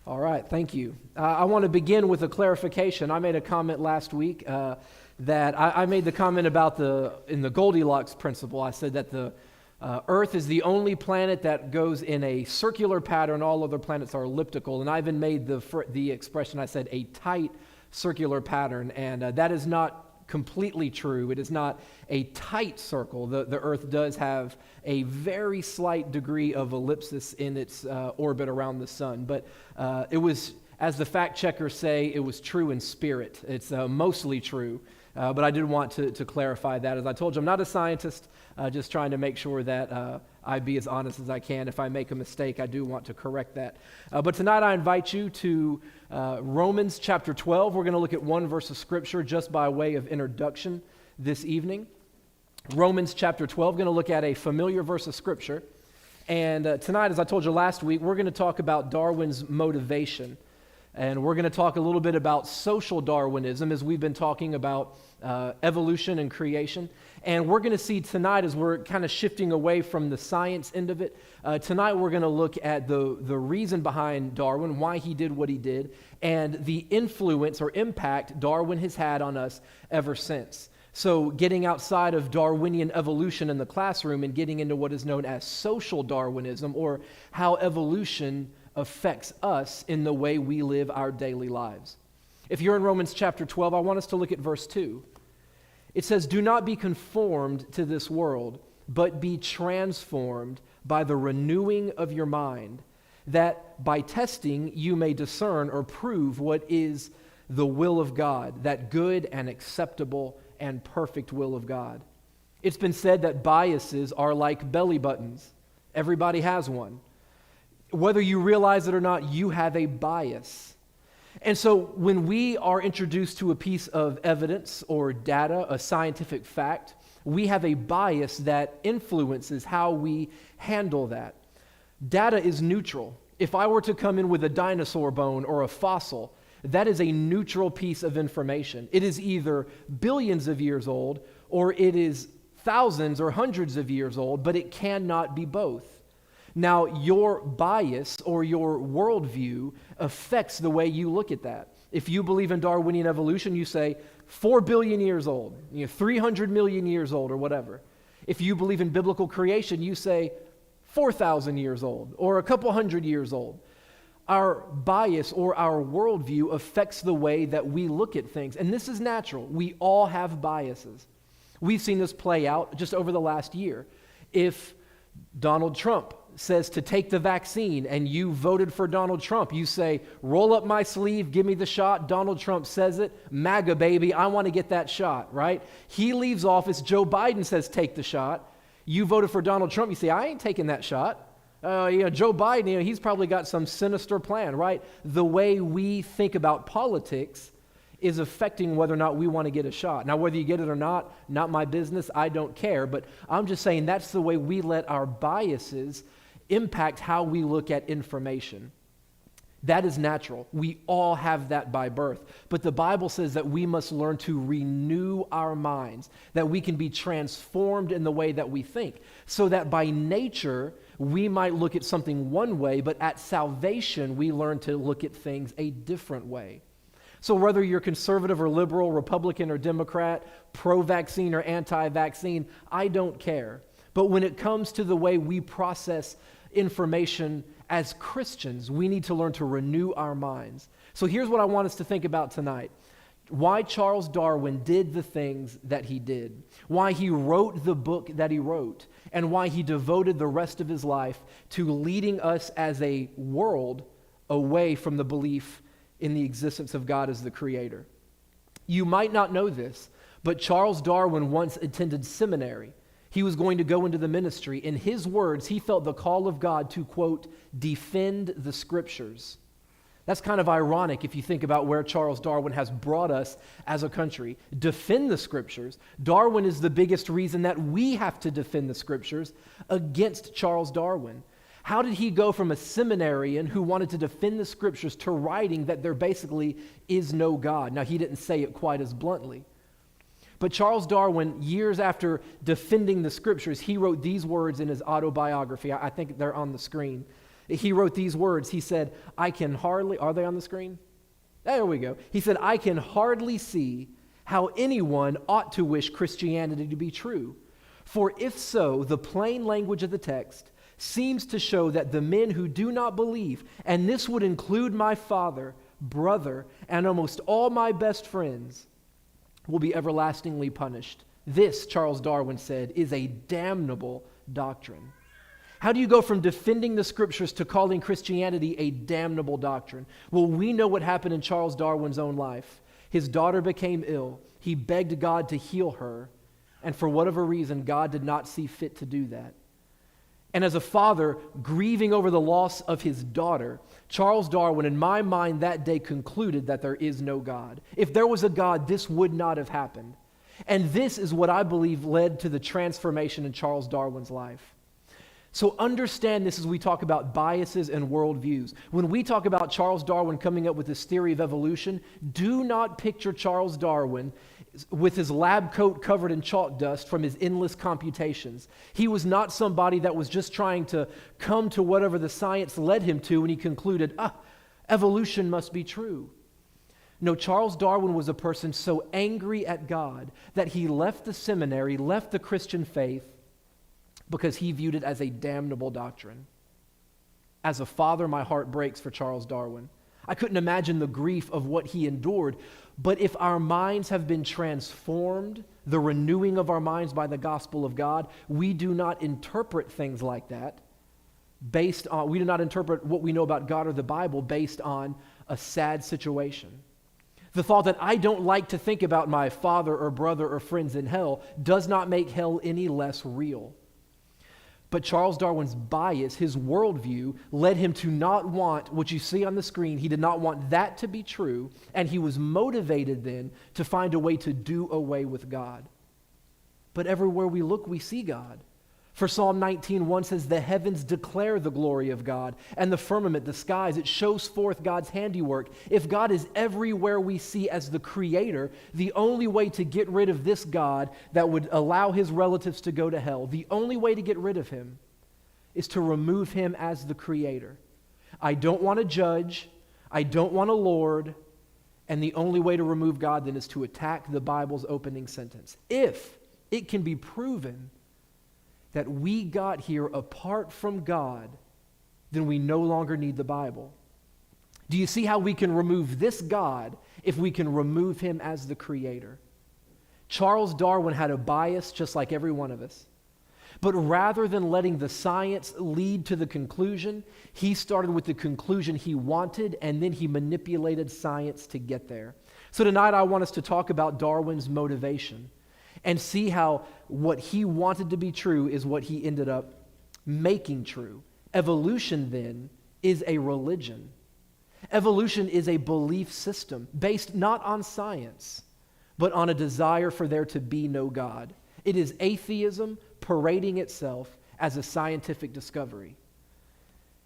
All right, thank you. I want to begin with a clarification. I made a comment last week that I made the comment about in the Goldilocks principle. I said that the Earth is the only planet that goes in a circular pattern. All other planets are elliptical. And I even made the expression, I said, a tight circular pattern. And that is not completely true. It is not a tight circle. The Earth does have a very slight degree of ellipsis in its orbit around the sun. But it was, as the fact checkers say, it was true in spirit. It's mostly true. But I did want to clarify that. As I told you, I'm not a scientist, just trying to make sure that I be as honest as I can. If I make a mistake, I do want to correct that. But tonight I invite you to Romans chapter 12. We're going to look at one verse of Scripture just by way of introduction this evening. Romans chapter 12, going to look at a familiar verse of Scripture. And tonight, as I told you last week, we're going to talk about Darwin's motivation. And we're going to talk a little bit about social Darwinism as we've been talking about evolution and creation. And we're going to see tonight, as we're kind of shifting away from the science end of it, tonight we're going to look at the reason behind Darwin, why he did what he did, and the influence or impact Darwin has had on us ever since. So getting outside of Darwinian evolution in the classroom and getting into what is known as social Darwinism, or how evolution affects us in the way we live our daily lives. If you're in Romans chapter 12, I want us to look at verse 2. It says, "Do not be conformed to this world, but be transformed by the renewing of your mind, that by testing you may discern or prove what is the will of God, that good and acceptable and perfect will of God." It's been said that biases are like belly buttons. Everybody has one. Whether you realize it or not, you have a bias. And so when we are introduced to a piece of evidence or data, a scientific fact, we have a bias that influences how we handle that. Data is neutral. If I were to come in with a dinosaur bone or a fossil, that is a neutral piece of information. It is either billions of years old or it is thousands or hundreds of years old, but it cannot be both. Now, your bias or your worldview affects the way you look at that. If you believe in Darwinian evolution, you say 4 billion years old, 300 million years old, or whatever. If you believe in biblical creation, you say 4,000 years old, or a couple hundred years old. Our bias or our worldview affects the way that we look at things. And this is natural. We all have biases. We've seen this play out just over the last year. If Donald Trump says to take the vaccine and you voted for Donald Trump, you say, roll up my sleeve, give me the shot. Donald Trump says it, MAGA baby, I want to get that shot, right? He leaves office, Joe Biden says take the shot. You voted for Donald Trump, you say, I ain't taking that shot. Joe Biden, he's probably got some sinister plan, right? The way we think about politics is affecting whether or not we want to get a shot. Now, whether you get it or not my business, I don't care, but I'm just saying that's the way we let our biases impact how we look at information. That is natural. We all have that by birth. But the Bible says that we must learn to renew our minds, that we can be transformed in the way that we think, so that by nature, we might look at something one way, but at salvation, we learn to look at things a different way. So whether you're conservative or liberal, Republican or Democrat, pro-vaccine or anti-vaccine, I don't care. But when it comes to the way we process information as Christians, we need to learn to renew our minds. So here's what I want us to think about tonight. Why Charles Darwin did the things that he did, why he wrote the book that he wrote, and why he devoted the rest of his life to leading us as a world away from the belief in the existence of God as the creator. You might not know this, but Charles Darwin once attended seminary. He was going to go into the ministry. In his words, he felt the call of God to, quote, defend the scriptures. That's kind of ironic if you think about where Charles Darwin has brought us as a country. Defend the scriptures. Darwin is the biggest reason that we have to defend the scriptures against Charles Darwin. How did he go from a seminarian who wanted to defend the scriptures to writing that there basically is no God? Now, he didn't say it quite as bluntly. But Charles Darwin, years after defending the scriptures, he wrote these words in his autobiography. I think they're on the screen. He wrote these words. He said, I can hardly, are they on the screen? There we go. He said, I can hardly see how anyone ought to wish Christianity to be true. For if so, the plain language of the text seems to show that the men who do not believe, and this would include my father, brother, and almost all my best friends, will be everlastingly punished. This, Charles Darwin said, is a damnable doctrine. How do you go from defending the scriptures to calling Christianity a damnable doctrine? Well, we know what happened in Charles Darwin's own life. His daughter became ill. He begged God to heal her, and for whatever reason, God did not see fit to do that. And as a father grieving over the loss of his daughter, Charles Darwin, in my mind that day, concluded that there is no God. If there was a God, this would not have happened. And this is what I believe led to the transformation in Charles Darwin's life. So understand this as we talk about biases and worldviews. When we talk about Charles Darwin coming up with this theory of evolution, do not picture Charles Darwin with his lab coat covered in chalk dust from his endless computations. He was not somebody that was just trying to come to whatever the science led him to when he concluded, evolution must be true. No, Charles Darwin was a person so angry at God that he left the seminary, left the Christian faith, because he viewed it as a damnable doctrine. As a father, my heart breaks for Charles Darwin. I couldn't imagine the grief of what he endured. But if our minds have been transformed, the renewing of our minds by the gospel of God, we do not interpret things like that we do not interpret what we know about God or the Bible based on a sad situation. The thought that I don't like to think about my father or brother or friends in hell does not make hell any less real. But Charles Darwin's bias, his worldview, led him to not want what you see on the screen. He did not want that to be true, and he was motivated then to find a way to do away with God. But everywhere we look, we see God. For Psalm 19:1 says, the heavens declare the glory of God, and the firmament, the skies, it shows forth God's handiwork. If God is everywhere we see as the creator, the only way to get rid of this God that would allow his relatives to go to hell, the only way to get rid of him is to remove him as the creator. I don't want a judge, I don't want a Lord, and the only way to remove God then is to attack the Bible's opening sentence. If it can be proven that we got here apart from God, then we no longer need the Bible. Do you see how we can remove this God if we can remove him as the creator? Charles Darwin had a bias just like every one of us. But rather than letting the science lead to the conclusion, he started with the conclusion he wanted, and then he manipulated science to get there. So tonight I want us to talk about Darwin's motivation and see how what he wanted to be true is what he ended up making true. Evolution, then, is a religion. Evolution is a belief system based not on science, but on a desire for there to be no God. It is atheism parading itself as a scientific discovery.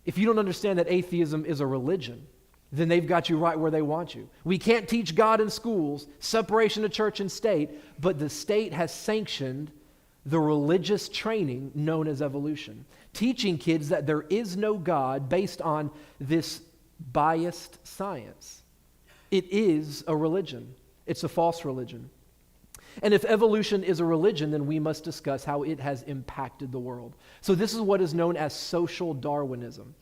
If you don't understand that atheism is a religion, then they've got you right where they want you. We can't teach God in schools, separation of church and state, but the state has sanctioned the religious training known as evolution, teaching kids that there is no God based on this biased science. It is a religion. It's a false religion. And if evolution is a religion, then we must discuss how it has impacted the world. So this is what is known as social Darwinism.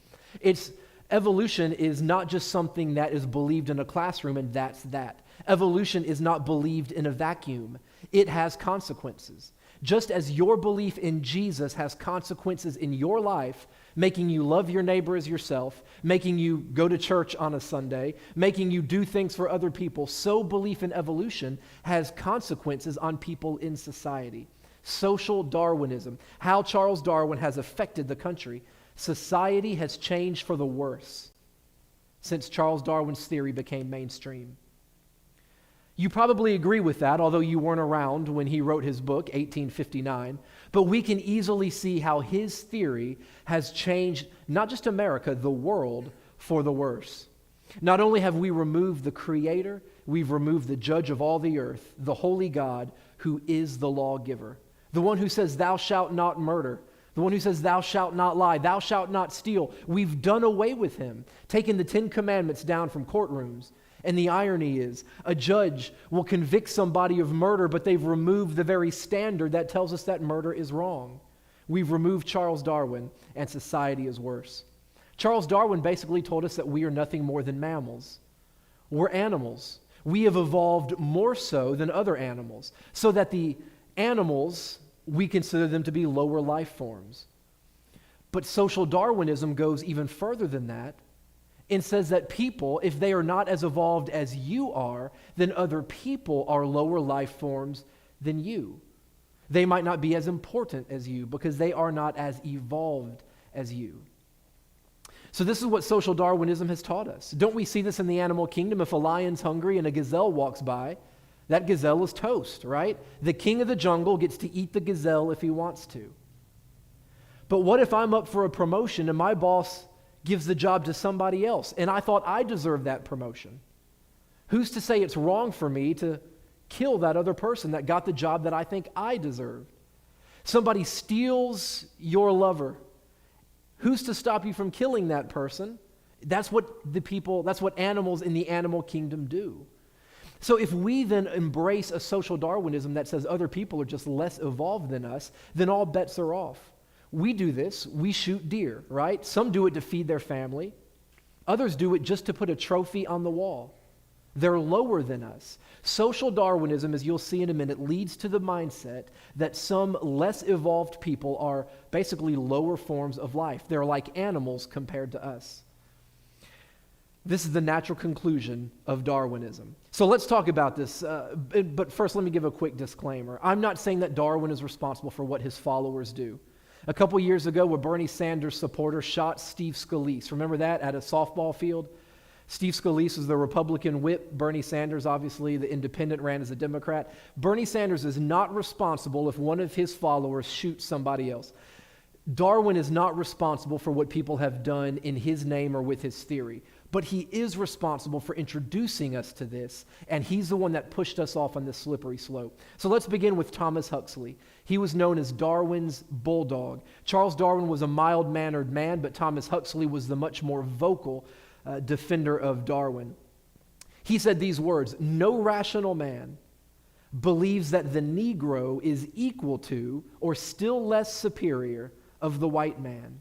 Evolution is not just something that is believed in a classroom and that's that. Evolution is not believed in a vacuum. It has consequences. Just as your belief in Jesus has consequences in your life, making you love your neighbor as yourself, making you go to church on a Sunday, making you do things for other people, so belief in evolution has consequences on people in society. Social Darwinism, how Charles Darwin has affected the country. Society has changed for the worse since Charles Darwin's theory became mainstream. You probably agree with that, although you weren't around when he wrote his book, 1859. But we can easily see how his theory has changed not just America, the world, for the worse. Not only have we removed the Creator, we've removed the judge of all the earth, the holy God who is the lawgiver, the one who says, "Thou shalt not murder," The one who says, thou shalt not lie, thou shalt not steal. We've done away with him, taken the 10 commandments down from courtrooms. And the irony is, a judge will convict somebody of murder, but they've removed the very standard that tells us that murder is wrong. We've removed Charles Darwin, and society is worse. Charles Darwin basically told us that we are nothing more than mammals. We're animals. We have evolved more so than other animals, so that the animals, we consider them to be lower life forms. But social Darwinism goes even further than that and says that people, if they are not as evolved as you are, then other people are lower life forms than you. They might not be as important as you because they are not as evolved as you. So this is what social Darwinism has taught us. Don't we see this in the animal kingdom? If a lion's hungry and a gazelle walks by, that gazelle is toast, right? The king of the jungle gets to eat the gazelle if he wants to. But what if I'm up for a promotion and my boss gives the job to somebody else and I thought I deserved that promotion? Who's to say it's wrong for me to kill that other person that got the job that I think I deserved? Somebody steals your lover. Who's to stop you from killing that person? That's what animals in the animal kingdom do. So if we then embrace a social Darwinism that says other people are just less evolved than us, then all bets are off. We do this, we shoot deer, right? Some do it to feed their family. Others do it just to put a trophy on the wall. They're lower than us. Social Darwinism, as you'll see in a minute, leads to the mindset that some less evolved people are basically lower forms of life. They're like animals compared to us. This is the natural conclusion of Darwinism. So let's talk about this. But first, let me give a quick disclaimer. I'm not saying that Darwin is responsible for what his followers do. A couple years ago, a Bernie Sanders supporter shot Steve Scalise. Remember that at a softball field? Steve Scalise was the Republican whip. Bernie Sanders, obviously, the independent, ran as a Democrat. Bernie Sanders is not responsible if one of his followers shoots somebody else. Darwin is not responsible for what people have done in his name or with his theory. But he is responsible for introducing us to this, and he's the one that pushed us off on this slippery slope. So let's begin with Thomas Huxley. He was known as Darwin's bulldog. Charles Darwin was a mild-mannered man, but Thomas Huxley was the much more vocal defender of Darwin. He said these words, "No rational man believes that the Negro is equal to, or still less superior, of the white man."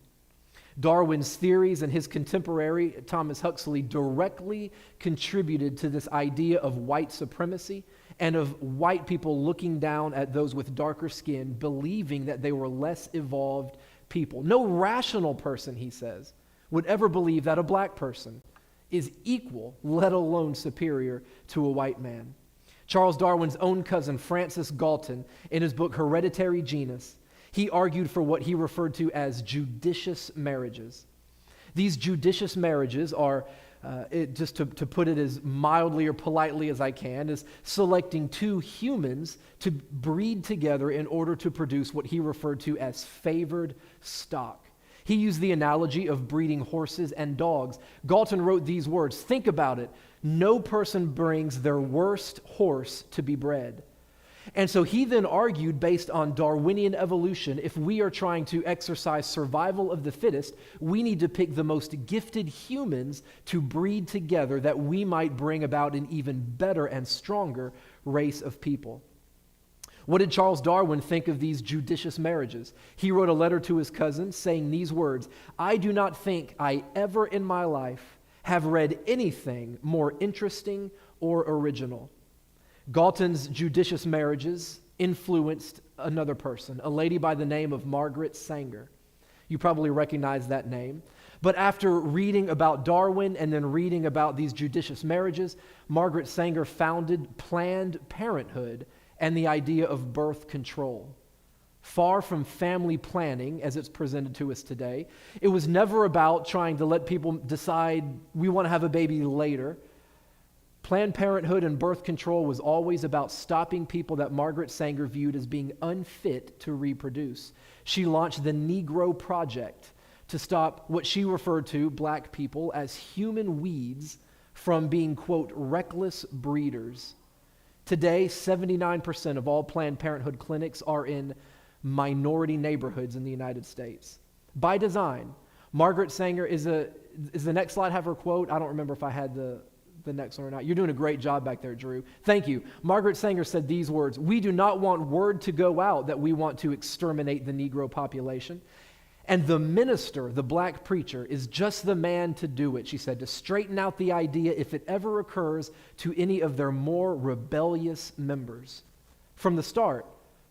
Darwin's theories and his contemporary, Thomas Huxley, directly contributed to this idea of white supremacy and of white people looking down at those with darker skin, believing that they were less evolved people. No rational person, he says, would ever believe that a black person is equal, let alone superior, to a white man. Charles Darwin's own cousin, Francis Galton, in his book Hereditary Genus, he argued for what he referred to as judicious marriages. These judicious marriages are, just to put it as mildly or politely as I can, is selecting two humans to breed together in order to produce what he referred to as favored stock. He used the analogy of breeding horses and dogs. Galton wrote these words, "Think about it. No person brings their worst horse to be bred." And so he then argued, based on Darwinian evolution, if we are trying to exercise survival of the fittest, we need to pick the most gifted humans to breed together that we might bring about an even better and stronger race of people. What did Charles Darwin think of these judicious marriages? He wrote a letter to his cousin saying these words, "I do not think I ever in my life have read anything more interesting or original." Galton's judicious marriages influenced another person, a lady by the name of Margaret Sanger. You probably recognize that name. But after reading about Darwin and then reading about these judicious marriages, Margaret Sanger founded Planned Parenthood and the idea of birth control. Far from family planning as it's presented to us today, it was never about trying to let people decide we want to have a baby later. Planned Parenthood and birth control was always about stopping people that Margaret Sanger viewed as being unfit to reproduce. She launched the Negro Project to stop what she referred to, black people, as human weeds from being, quote, reckless breeders. Today, 79% of all Planned Parenthood clinics are in minority neighborhoods in the United States. By design. Margaret Sanger is the next slide have her quote? I don't remember if I had the next one or not. You're doing a great job back there, Drew. Thank you. Margaret Sanger said these words: "We do not want word to go out that we want to exterminate the Negro population. And the minister, the black preacher, is just the man to do it," she said, "to straighten out the idea if it ever occurs to any of their more rebellious members." From the start,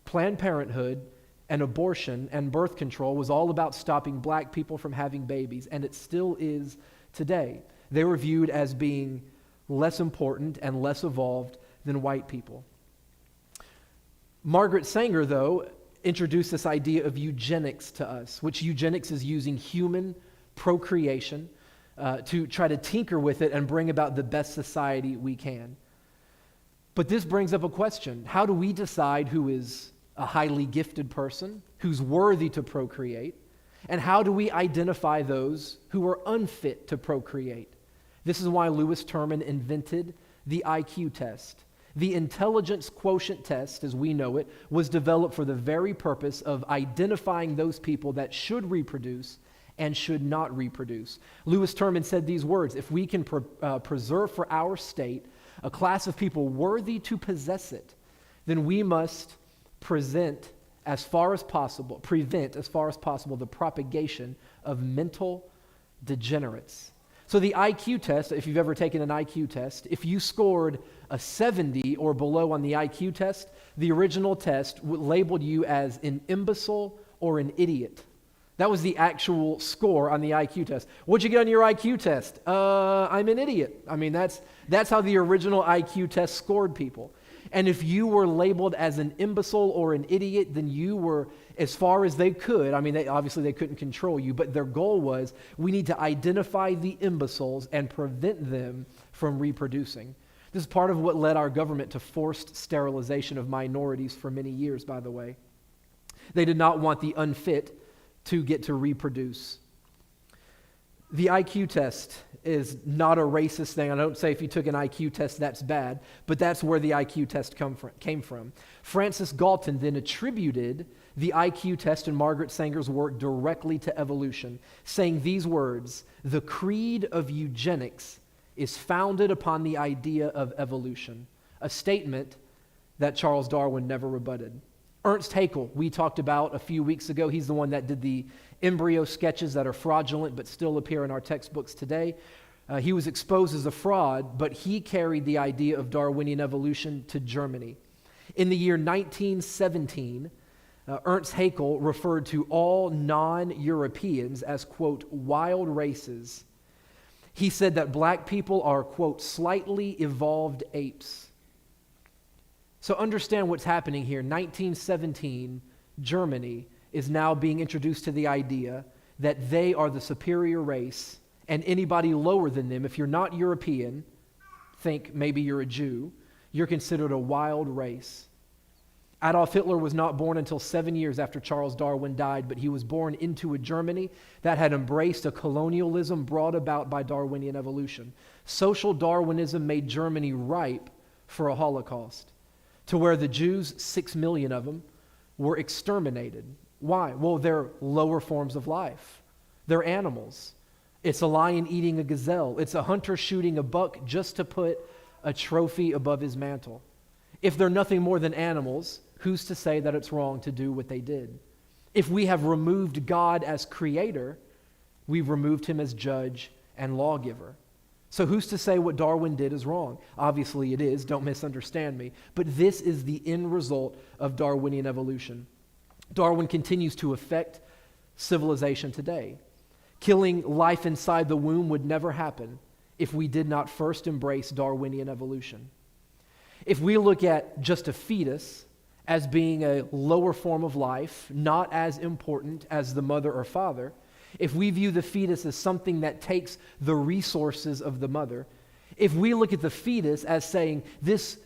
Planned Parenthood and abortion and birth control was all about stopping black people from having babies, and it still is today. They were viewed as being less important and less evolved than white people. Margaret Sanger, though, introduced this idea of eugenics to us, which eugenics is using human procreation to try to tinker with it and bring about the best society we can. But this brings up a question. How do we decide who is a highly gifted person, who's worthy to procreate, and how do we identify those who are unfit to procreate? This is why Lewis Terman invented the IQ test. The intelligence quotient test, as we know it, was developed for the very purpose of identifying those people that should reproduce and should not reproduce. Lewis Terman said these words: "If we can preserve for our state a class of people worthy to possess it, then we must prevent as far as possible the propagation of mental degenerates." So the IQ test, if you've ever taken an IQ test, if you scored a 70 or below on the IQ test, the original test labeled you as an imbecile or an idiot. That was the actual score on the IQ test. What'd you get on your IQ test? I'm an idiot. I mean, that's how the original IQ test scored people. And if you were labeled as an imbecile or an idiot, then you were, as far as they could, I mean, they couldn't control you, but their goal was, we need to identify the imbeciles and prevent them from reproducing. This is part of what led our government to forced sterilization of minorities for many years, by the way. They did not want the unfit to get to reproduce. The IQ test is not a racist thing. I don't say if you took an IQ test that's bad, but that's where the IQ test came from. Francis Galton then attributed the IQ test in Margaret Sanger's work directly to evolution, saying these words: "The creed of eugenics is founded upon the idea of evolution," a statement that Charles Darwin never rebutted. Ernst Haeckel, we talked about a few weeks ago. He's the one that did the embryo sketches that are fraudulent but still appear in our textbooks today. He was exposed as a fraud, but he carried the idea of Darwinian evolution to Germany. In the year 1917, Ernst Haeckel referred to all non-Europeans as, quote, wild races. He said that black people are, quote, slightly evolved apes. So understand what's happening here. 1917, Germany is now being introduced to the idea that they are the superior race, and anybody lower than them, if you're not European, think maybe you're a Jew, you're considered a wild race. Adolf Hitler was not born until 7 years after Charles Darwin died, but he was born into a Germany that had embraced a colonialism brought about by Darwinian evolution. Social Darwinism made Germany ripe for a Holocaust, to where the Jews, 6 million of them, were exterminated. Why? Well, they're lower forms of life. They're animals. It's a lion eating a gazelle. It's a hunter shooting a buck just to put a trophy above his mantle. If they're nothing more than animals, who's to say that it's wrong to do what they did? If we have removed God as creator, we've removed him as judge and lawgiver. So who's to say what Darwin did is wrong? Obviously it is, don't misunderstand me. But this is the end result of Darwinian evolution. Darwin continues to affect civilization today. Killing life inside the womb would never happen if we did not first embrace Darwinian evolution. If we look at just a fetus as being a lower form of life, not as important as the mother or father, if we view the fetus as something that takes the resources of the mother, if we look at the fetus as saying, this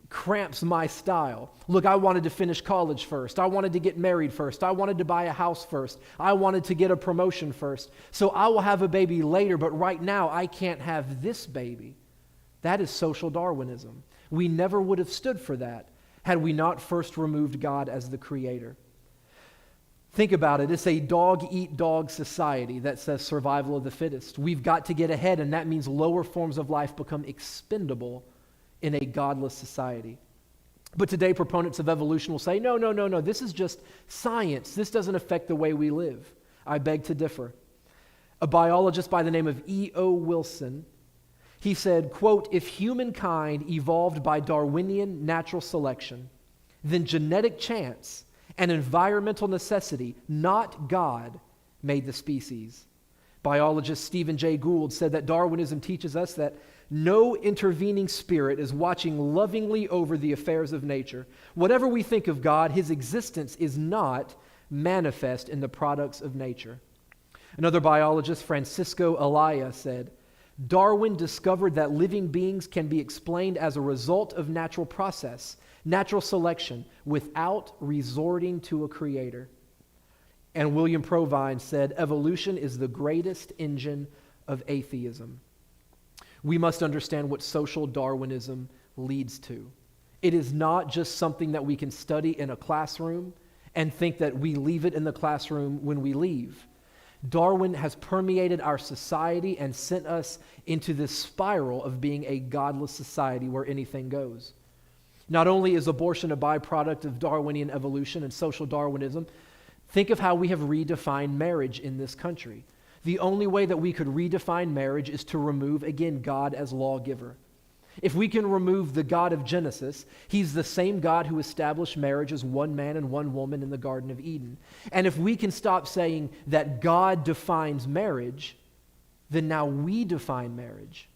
cramps my style. Look, I wanted to finish college first. I wanted to get married first. I wanted to buy a house first. I wanted to get a promotion first. So I will have a baby later, but right now I can't have this baby. That is social Darwinism. We never would have stood for that had we not first removed God as the creator. Think about it. It's a dog-eat-dog society that says survival of the fittest. We've got to get ahead, and that means lower forms of life become expendable in a godless society. But today, proponents of evolution will say, no, this is just science. This doesn't affect the way we live. I beg to differ. A biologist by the name of E.O. Wilson, he said, quote, "If humankind evolved by Darwinian natural selection, then genetic chance and environmental necessity, not God, made the species." Biologist Stephen Jay Gould said that Darwinism teaches us that no intervening spirit is watching lovingly over the affairs of nature. Whatever we think of God, his existence is not manifest in the products of nature. Another biologist, Francisco Alaya, said, "Darwin discovered that living beings can be explained as a result of natural process, natural selection, without resorting to a creator." And William Provine said, "Evolution is the greatest engine of atheism." We must understand what social Darwinism leads to. It is not just something that we can study in a classroom and think that we leave it in the classroom when we leave. Darwin has permeated our society and sent us into this spiral of being a godless society where anything goes. Not only is abortion a byproduct of Darwinian evolution and social Darwinism, think of how we have redefined marriage in this country. The only way that we could redefine marriage is to remove, again, God as lawgiver. If we can remove the God of Genesis, he's the same God who established marriage as one man and one woman in the Garden of Eden. And if we can stop saying that God defines marriage, then now we define marriage.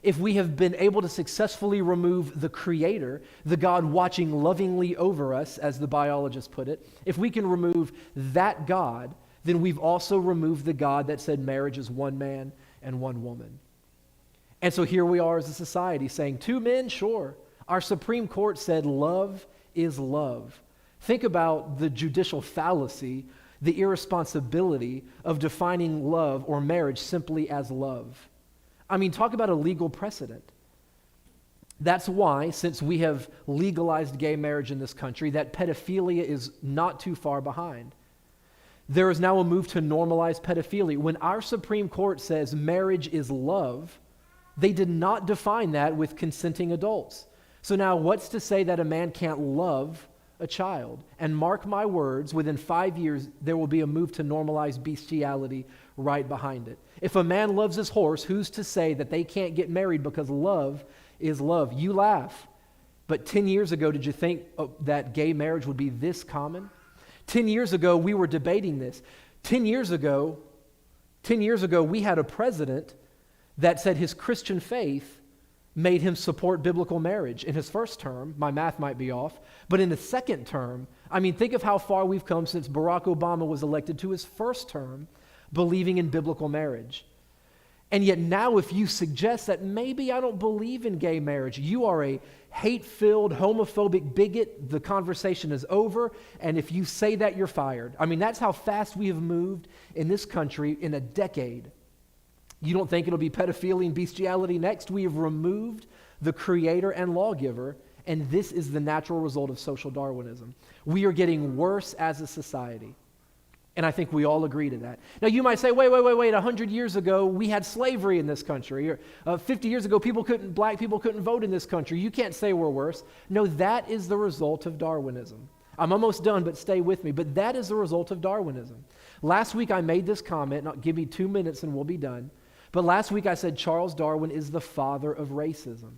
If we have been able to successfully remove the Creator, the God watching lovingly over us, as the biologist put it, if we can remove that God, then we've also removed the God that said marriage is one man and one woman. And so here we are as a society saying, 2 men, sure. Our Supreme Court said love is love. Think about the judicial fallacy, the irresponsibility of defining love or marriage simply as love. I mean, talk about a legal precedent. That's why, since we have legalized gay marriage in this country, that pedophilia is not too far behind. There is now a move to normalize pedophilia. When our Supreme Court says marriage is love, they did not define that with consenting adults. So now what's to say that a man can't love a child? And mark my words, within 5 years, there will be a move to normalize bestiality right behind it. If a man loves his horse, who's to say that they can't get married because love is love? You laugh. But 10 years ago, did you think that gay marriage would be this common? 10 years ago, we were debating this. 10 years ago, we had a president that said his Christian faith made him support biblical marriage. In his first term, my math might be off, but in the second term, I mean, think of how far we've come since Barack Obama was elected to his first term, believing in biblical marriage. And yet now if you suggest that maybe I don't believe in gay marriage, you are a hate-filled, homophobic bigot, the conversation is over, and if you say that, you're fired. I mean, that's how fast we have moved in this country in a decade. You don't think it'll be pedophilia and bestiality next? We have removed the creator and lawgiver, and this is the natural result of social Darwinism. We are getting worse as a society. And I think we all agree to that. Now you might say, wait, 100 years ago we had slavery in this country. Or 50 years ago black people couldn't vote in this country. You can't say we're worse. No, that is the result of Darwinism. I'm almost done, but stay with me. But that is the result of Darwinism. Last week I made this comment, give me 2 minutes and we'll be done. But last week I said Charles Darwin is the father of racism.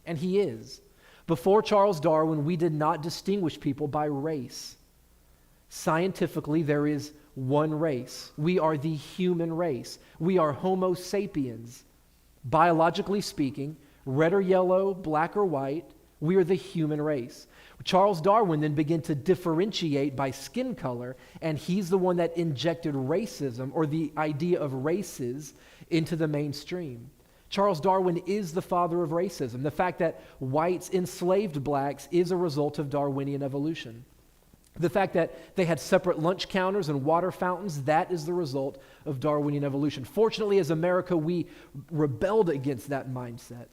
And he is. Before Charles Darwin, we did not distinguish people by race. Scientifically, there is one race. We are the human race. We are Homo sapiens. Biologically speaking, red or yellow, black or white, we are the human race. Charles Darwin then began to differentiate by skin color, and he's the one that injected racism, or the idea of races, into the mainstream. Charles Darwin is the father of racism. The fact that whites enslaved blacks is a result of Darwinian evolution. The fact that they had separate lunch counters and water fountains, that is the result of Darwinian evolution. Fortunately, as America, we rebelled against that mindset.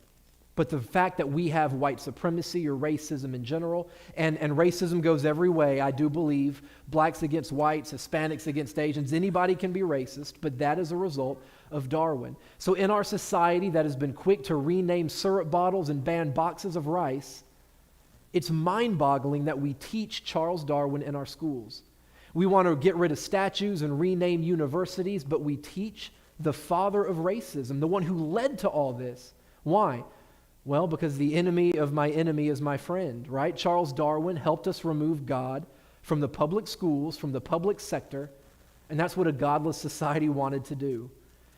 But the fact that we have white supremacy or racism in general, and racism goes every way, I do believe, blacks against whites, Hispanics against Asians, anybody can be racist, but that is a result of Darwin. So in our society that has been quick to rename syrup bottles and ban boxes of rice, it's mind-boggling that we teach Charles Darwin in our schools. We want to get rid of statues and rename universities, but we teach the father of racism, the one who led to all this. Why? Well, because the enemy of my enemy is my friend, right? Charles Darwin helped us remove God from the public schools, from the public sector, and that's what a godless society wanted to do.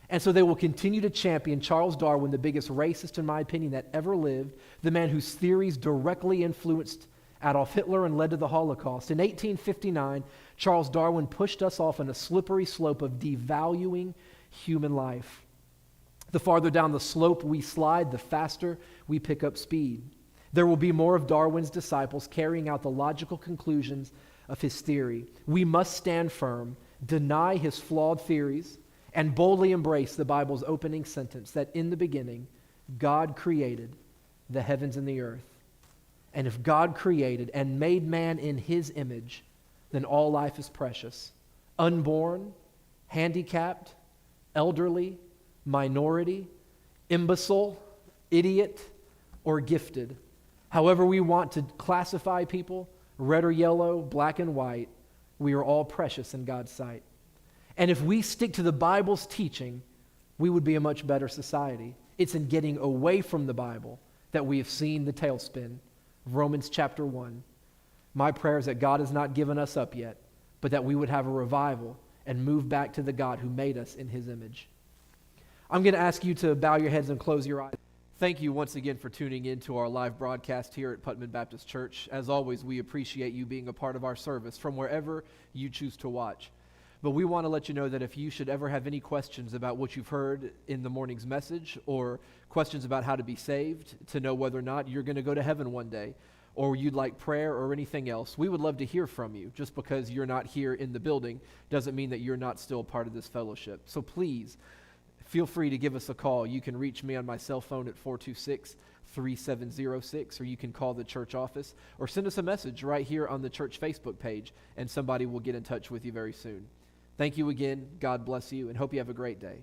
And so they will continue to champion Charles Darwin, the biggest racist, in my opinion, that ever lived, the man whose theories directly influenced Adolf Hitler and led to the Holocaust. In 1859, Charles Darwin pushed us off on a slippery slope of devaluing human life. The farther down the slope we slide, the faster we pick up speed. There will be more of Darwin's disciples carrying out the logical conclusions of his theory. We must stand firm, deny his flawed theories, and boldly embrace the Bible's opening sentence that in the beginning, God created the heavens and the earth. And if God created and made man in his image, then all life is precious. Unborn, handicapped, elderly, minority, imbecile, idiot, or gifted. However we want to classify people, red or yellow, black and white, we are all precious in God's sight. And if we stick to the Bible's teaching, we would be a much better society. It's in getting away from the Bible that we have seen the tailspin of Romans chapter 1. My prayer is that God has not given us up yet, but that we would have a revival and move back to the God who made us in his image. I'm going to ask you to bow your heads and close your eyes. Thank you once again for tuning in to our live broadcast here at Putman Baptist Church. As always, we appreciate you being a part of our service from wherever you choose to watch. But we want to let you know that if you should ever have any questions about what you've heard in the morning's message, or questions about how to be saved, to know whether or not you're going to go to heaven one day, or you'd like prayer or anything else, we would love to hear from you. Just because you're not here in the building doesn't mean that you're not still part of this fellowship. So please, feel free to give us a call. You can reach me on my cell phone at 426-3706, or you can call the church office, or send us a message right here on the church Facebook page, and somebody will get in touch with you very soon. Thank you again. God bless you, and hope you have a great day.